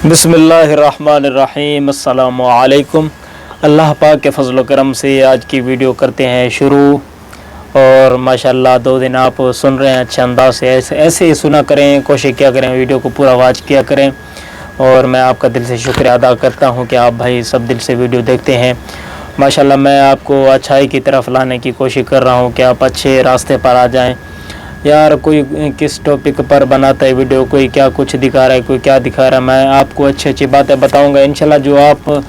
बिस्मिल्लाहिर्रहमानिर्रहीम। अस्सलामु अलैकुम। अल्लाह पाक के फजल करम से आज की वीडियो करते हैं शुरू। और माशाल्लाह 2 दिन आप सुन रहे हैं अच्छे अंदाज से, ऐसे ही सुना करें, कोशिश किया करें, वीडियो को पूरा वॉच किया करें। और मैं आपका दिल से शुक्रिया अदा करता हूं कि आप भाई सब दिल से वीडियो देखते हैं। माशाल्लाह मैं आपको अच्छाई की तरफ लाने की कोशिश कर रहा हूं कि आप अच्छे रास्ते पर आ जाएं। यार कोई किस टॉपिक पर बनाता है वीडियो, कोई क्या कुछ दिखा रहा है, कोई क्या दिखा रहा है। मैं आपको अच्छी अच्छी बातें बताऊंगा इंशाल्लाह, जो आप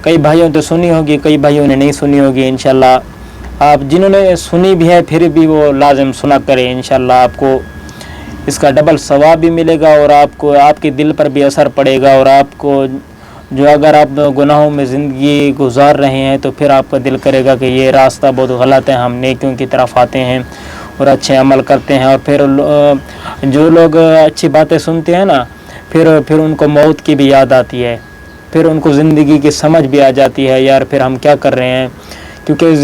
कई भाइयों तो सुनी होगी, कई भाइयों ने नहीं सुनी होगी। इंशाल्लाह आप जिन्होंने सुनी भी है फिर भी वो लाजिम सुना करें। इंशाल्लाह आपको इसका डबल सवाब भी मिलेगा और आपको आपके दिल पर भी असर पड़ेगा। और आपको जो अगर आप गुनाहों में ज़िंदगी गुजार रहे हैं तो फिर आपका दिल करेगा कि ये रास्ता बहुत गलत है, हम नेकियों की तरफ आते हैं और अच्छे अमल करते हैं। और फिर जो लोग अच्छी बातें सुनते हैं ना, फिर उनको मौत की भी याद आती है, फिर उनको ज़िंदगी की समझ भी आ जाती है। यार फिर हम क्या कर रहे हैं, क्योंकि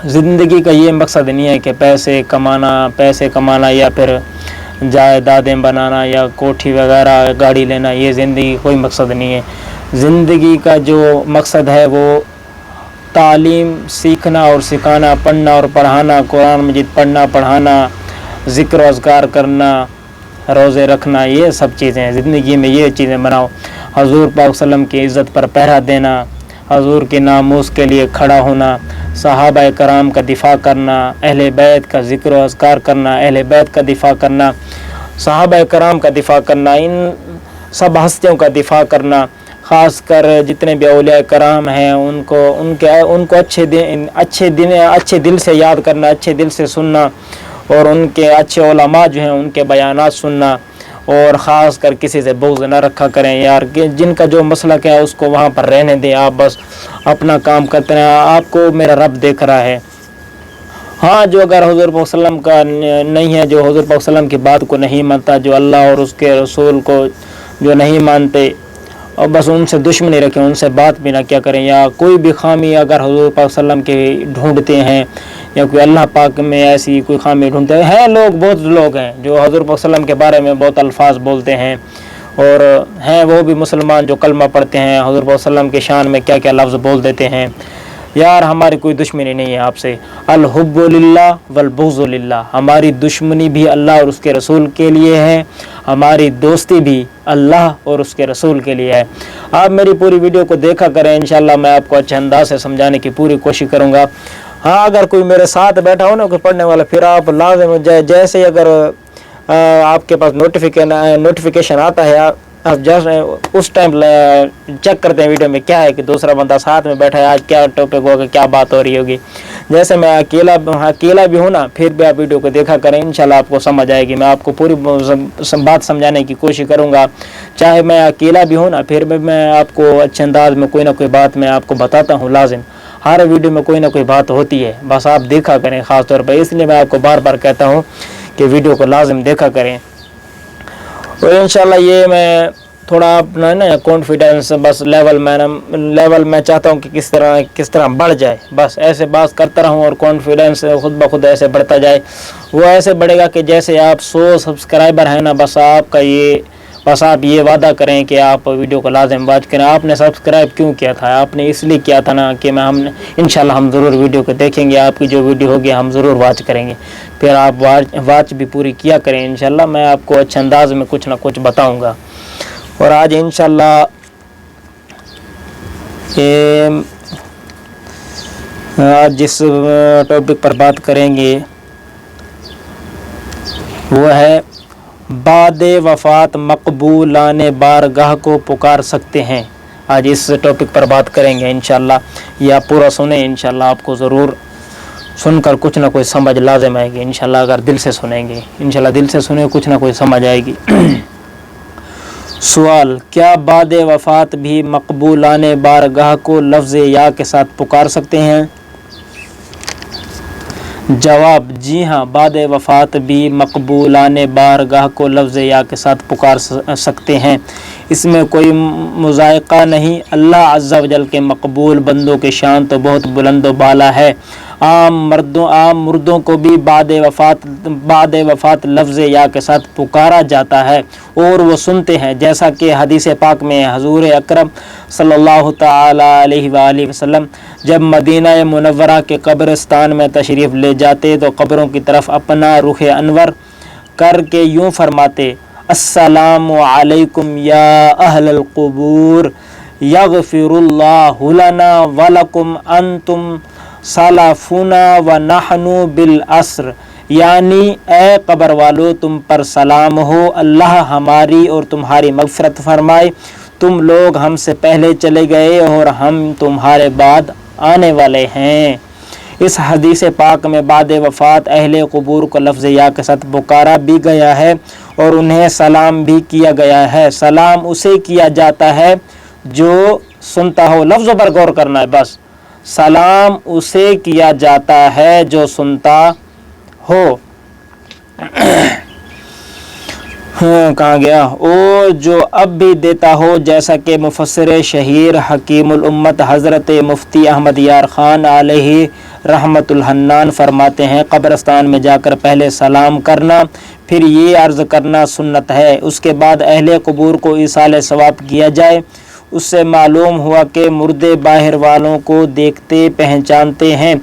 ज़िंदगी का ये मकसद नहीं है कि पैसे कमाना या फिर जायदादें बनाना या कोठी वगैरह गाड़ी लेना। ये ज़िंदगी कोई मकसद नहीं है। ज़िंदगी का जो मकसद है वो तालीम सीखना और सिखाना, पढ़ना और पढ़ाना, कुरान मजीद पढ़ना पढ़ाना, ज़िक्र अज़कार करना, रोज़े रखना, ये सब चीज़ें हैं। ज़िंदगी में ये चीज़ें बनाओ। हज़ूर पाक सल्लम की इज़्ज़त पर पहरा देना, हज़ूर के नामूस के लिए खड़ा होना, सहाबा कराम का दिफ़ा करना, अहले बैत का ज़िक्र अज़कार करना, अहले बैत का दिफ़ा करना, सहाबा कराम का दिफ़ा करना, इन सब हस्तियों का दिफ़ा करना। ख़ास कर जितने भी औलिया कराम हैं उनको अच्छे दिल से याद करना, अच्छे दिल से सुनना। और उनके अच्छे उलमा जो हैं उनके बयानात सुनना। और ख़ास कर किसी से बुग़्ज़ न रखा करें। यार जिनका जो मसलक है उसको वहाँ पर रहने दें, आप बस अपना काम करते रहें, आपको मेरा रब देख रहा है। हाँ, जो अगर हुज़ूर पाक सल्लम का नहीं है, जो हुज़ूर पाक सल्लम की बात को नहीं मानता, जो अल्लाह और उसके रसूल को जो नहीं मानते, और बस उनसे दुश्मनी रखें, उनसे बात भी ना क्या करें। या कोई भी खामी अगर हुज़ूर पाक सल्लम के ढूंढते हैं या कोई अल्लाह पाक में ऐसी कोई खामी ढूंढते हैं, बहुत लोग हैं जो हुज़ूर पाक सल्लम के बारे में बहुत अल्फाज बोलते हैं। और हैं वो भी मुसलमान जो कलमा पढ़ते हैं, हुज़ूर पाक सल्लम के शान में क्या क्या लफ्ज़ बोल देते हैं। यार हमारी कोई दुश्मनी नहीं है आपसे। अल हुब्बु लिल्लाह वल बुग़्ज़ु लिल्लाह, हमारी दुश्मनी भी अल्लाह और उसके रसूल के लिए है, हमारी दोस्ती भी अल्लाह और उसके रसूल के लिए है। आप मेरी पूरी वीडियो को देखा करें, इंशाल्लाह मैं आपको अच्छे अंदाज से समझाने की पूरी कोशिश करूँगा। हाँ, अगर कोई मेरे साथ बैठा हो ना कोई पढ़ने वाला, फिर आप लाज़िम जैसे अगर आपके पास नोटिफिकेशन आता है, आप जस्ट उस टाइम चेक करते हैं वीडियो में क्या है कि दूसरा बंदा साथ में बैठा है, आज क्या टॉपिक होगा, क्या बात हो रही होगी। जैसे मैं अकेला भी हूँ ना, फिर भी आप वीडियो को देखा करें, इंशाल्लाह आपको समझ आएगी। मैं आपको पूरी बात समझाने की कोशिश करूँगा। चाहे मैं अकेला भी हूँ ना, फिर भी मैं आपको अच्छे अंदाज में कोई ना कोई बात मैं आपको बताता हूँ। लाजिम हर वीडियो में कोई ना कोई बात होती है, बस आप देखा करें ख़ास तौर पर। इसलिए मैं आपको बार बार कहता हूँ कि वीडियो को लाजिम देखा करें। और इंशाल्लाह ये मैं थोड़ा अपना ना कॉन्फिडेंस बस लेवल मैं चाहता हूँ कि किस तरह बढ़ जाए। बस ऐसे बात करता रहूँ और कॉन्फिडेंस खुद ब खुद ऐसे बढ़ता जाए। वो ऐसे बढ़ेगा कि जैसे आप 100 सब्सक्राइबर हैं ना, बस आप ये वादा करें कि आप वीडियो को लाजिम वॉच करें। आपने सब्सक्राइब क्यों किया था? आपने इसलिए किया था ना कि इंशाल्लाह हम ज़रूर वीडियो को देखेंगे, आपकी जो वीडियो होगी हम ज़रूर वॉच करेंगे। फिर आप वॉच भी पूरी किया करें। इंशाल्लाह मैं आपको अच्छे अंदाज में कुछ ना कुछ बताऊँगा। और आज इंशाल्लाह आज जिस टॉपिक पर बात करेंगे वो है बादे वफ़ात मकबूलाने बारगाह को पुकार सकते हैं। आज इस टॉपिक पर बात करेंगे इंशाल्लाह। या पूरा सुने, इंशाल्लाह आपको ज़रूर सुनकर कुछ ना कोई समझ लाज़िम आएगी। इंशाल्लाह अगर दिल से सुनेंगे, इंशाल्लाह दिल से सुने, कुछ ना कोई समझ आएगी। सवाल, क्या बादे वफ़ात भी मकबूलाने बारगाह को लफ्ज़ या के साथ पुकार सकते हैं? जवाब, जी हाँ, बादे वफ़ात भी मकबूलाने बारगाह को लफ्ज़ या के साथ पुकार सकते हैं। इसमें कोई मुज़ायक़ा नहीं। अल्लाह अज़्ज़ा वजल के मकबूल बंदों की शान तो बहुत बुलंद व बाला है। عام مردوں کو بھی بعد وفات لفظ یا کے ساتھ پکارا جاتا ہے اور وہ سنتے ہیں، جیسا کہ حدیث پاک میں حضور اکرم صلی اللہ تعالی علیہ وآلہ وسلم جب مدینہ منورہ کے قبرستان میں تشریف لے جاتے تو قبروں کی طرف اپنا رخ انور کر کے یوں فرماتے: السلام علیکم یا اہل القبور، یغفر اللہ لنا ولکم انتم سلفنا ونحن بالعصر، یعنی اے قبر والو تم پر سلام ہو، اللہ ہماری اور تمہاری مغفرت فرمائے، تم لوگ ہم سے پہلے چلے گئے اور ہم تمہارے بعد آنے والے ہیں۔ اس حدیث پاک میں بعد وفات اہل قبور کو لفظ یا کے ساتھ پکارا بھی گیا ہے اور انہیں سلام بھی کیا گیا ہے۔ سلام اسے کیا جاتا ہے جو سنتا ہو، لفظوں پر غور کرنا ہے بس، سلام اسے کیا جاتا ہے جو سنتا ہو۔ کہاں گیا؟ اور جو اب بھی دیتا ہو، جیسا کہ مفسر شہیر حکیم الامت حضرت مفتی احمد یار خان علیہ رحمت الحنان فرماتے ہیں: قبرستان میں جا کر پہلے سلام کرنا، پھر یہ عرض کرنا سنت ہے، اس کے بعد اہل قبور کو ایصال ثواب کیا جائے۔ اس سے معلوم ہوا کہ مردے باہر والوں کو دیکھتے پہچانتے ہیں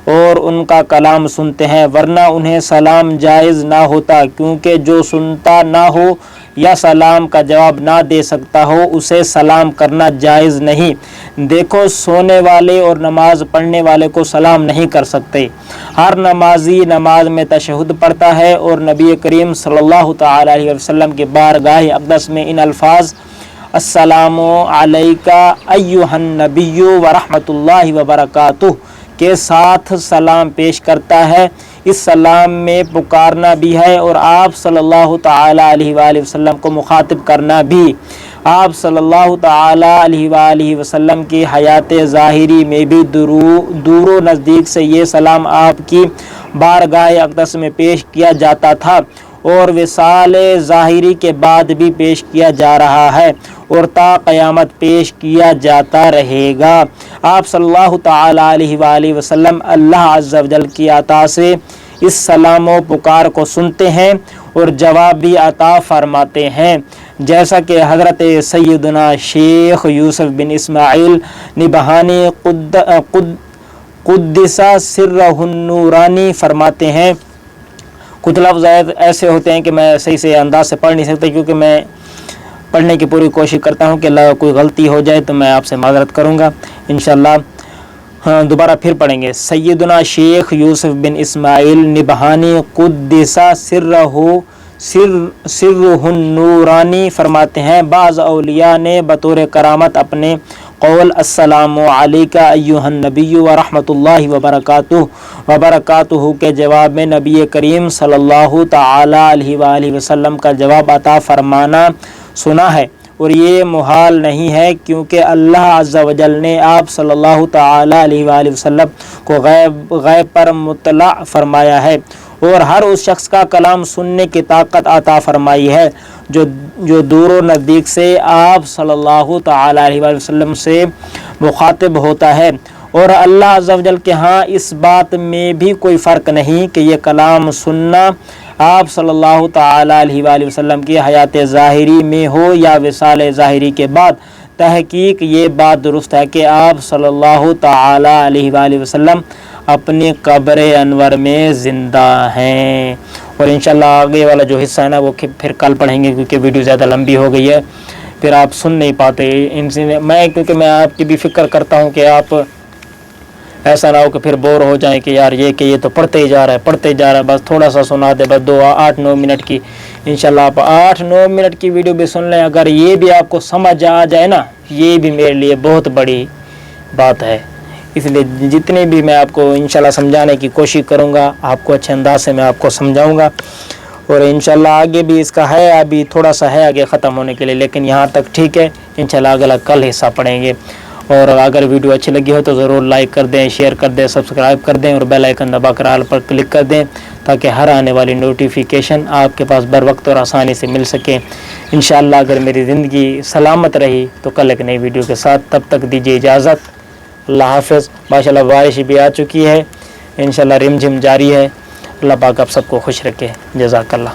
اور ان کا کلام سنتے ہیں، ورنہ انہیں سلام جائز نہ ہوتا، کیونکہ جو سنتا نہ ہو یا سلام کا جواب نہ دے سکتا ہو اسے سلام کرنا جائز نہیں۔ دیکھو، سونے والے اور نماز پڑھنے والے کو سلام نہیں کر سکتے۔ ہر نمازی نماز میں تشہد پڑھتا ہے اور نبی کریم صلی اللہ تعالی علیہ وسلم کے بارگاہ اقدس میں ان الفاظ السلام علیکہ ایھا النبی ورحمۃ اللہ وبرکاتہ کے ساتھ سلام پیش کرتا ہے۔ اس سلام میں پکارنا بھی ہے اور آپ صلی اللہ تعالی علیہ وآلہ وسلم کو مخاطب کرنا بھی۔ آپ صلی اللہ تعالی علیہ وآلہ وسلم کی حیات ظاہری میں بھی دور و نزدیک سے یہ سلام آپ کی بارگاہ اقدس میں پیش کیا جاتا تھا اور وصال ظاہری کے بعد بھی پیش کیا جا رہا ہے اور تا قیامت پیش کیا جاتا رہے گا۔ آپ صلی اللہ تعالی علیہ وآلہ وسلم اللہ عز و جل کی عطا سے اس سلام و پکار کو سنتے ہیں اور جواب بھی عطا فرماتے ہیں، جیسا کہ حضرت سیدنا شیخ یوسف بن اسماعیل نبہانی قدس سرہ النورانی فرماتے ہیں۔ کچھ لفظ ایسے ہوتے ہیں کہ میں صحیح سے انداز سے پڑھ نہیں سکتا، کیونکہ میں پڑھنے کی پوری کوشش کرتا ہوں کہ اللہ کوئی غلطی ہو جائے تو میں آپ سے معذرت کروں گا انشاءاللہ۔ دوبارہ پھر پڑھیں گے۔ سیدنا شیخ یوسف بن اسماعیل نبہانی قدس سرہ النورانی فرماتے ہیں، بعض اولیاء نے بطور کرامت اپنے قول السلام علیکہ ایھا النبی ورحمۃ اللہ وبرکاتہ کے جواب میں نبی کریم صلی اللہ تعالی علیہ وآلہ وسلم کا جواب عطا فرمانا سنا ہے، اور یہ محال نہیں ہے، کیونکہ اللہ عز و جل نے آپ صلی اللہ تعالی علیہ وآلہ وسلم کو غیب پر مطلع فرمایا ہے اور ہر اس شخص کا کلام سننے کی طاقت عطا فرمائی ہے جو دور و نزدیک سے آپ صلی اللہ تعالی علیہ وآلہ وسلم سے مخاطب ہوتا ہے، اور اللہ عز و جل کے ہاں اس بات میں بھی کوئی فرق نہیں کہ یہ کلام سننا آپ صلی اللہ تعالی علیہ وآلہ وسلم کی حیات ظاہری میں ہو یا وصال ظاہری کے بعد۔ تحقیق یہ بات درست ہے کہ آپ صلی اللہ تعالی علیہ وآلہ وسلم اپنی قبر انور میں زندہ ہیں، اور انشاءاللہ آگے والا جو حصہ ہے نا وہ پھر کل پڑھیں گے، کیونکہ ویڈیو زیادہ لمبی ہو گئی ہے، پھر آپ سن نہیں پاتے کیونکہ میں آپ کی بھی فکر کرتا ہوں کہ آپ ایسا نہ ہو کہ پھر بور ہو جائیں کہ یار یہ تو پڑھتے ہی جا رہا ہے، بس تھوڑا سا سنا دے، بس 8-9 منٹ کی۔ انشاءاللہ آپ 8-9 منٹ کی ویڈیو بھی سن لیں، اگر یہ بھی آپ کو سمجھ آ جائے نا، یہ بھی میرے لیے بہت بڑی بات ہے۔ اس لیے جتنے بھی میں آپ کو انشاءاللہ سمجھانے کی کوشش کروں گا، آپ کو اچھے انداز سے میں آپ کو سمجھاؤں گا، اور انشاءاللہ آگے بھی اس کا ہے، ابھی تھوڑا سا ہے آگے ختم ہونے کے لیے، لیکن یہاں تک ٹھیک ہے۔ انشاءاللہ اگلا کل حصہ پڑھیں گے، اور اگر ویڈیو اچھی لگی ہو تو ضرور لائک کر دیں، شیئر کر دیں، سبسکرائب کر دیں، اور بیل آئیکن دبا کر آل پر کلک کر دیں، تاکہ ہر آنے والی نوٹیفیکیشن آپ کے پاس بر وقت اور آسانی سے مل سکے۔ انشاءاللہ اگر میری زندگی سلامت رہی تو کل ایک نئی ویڈیو کے ساتھ، تب تک دیجیے اجازت، اللہ حافظ۔ ماشاءاللہ بارش بھی آ چکی ہے، انشاءاللہ رم جھم جاری ہے. اللہ پاک آپ سب کو خوش رکھے. جزاک اللہ.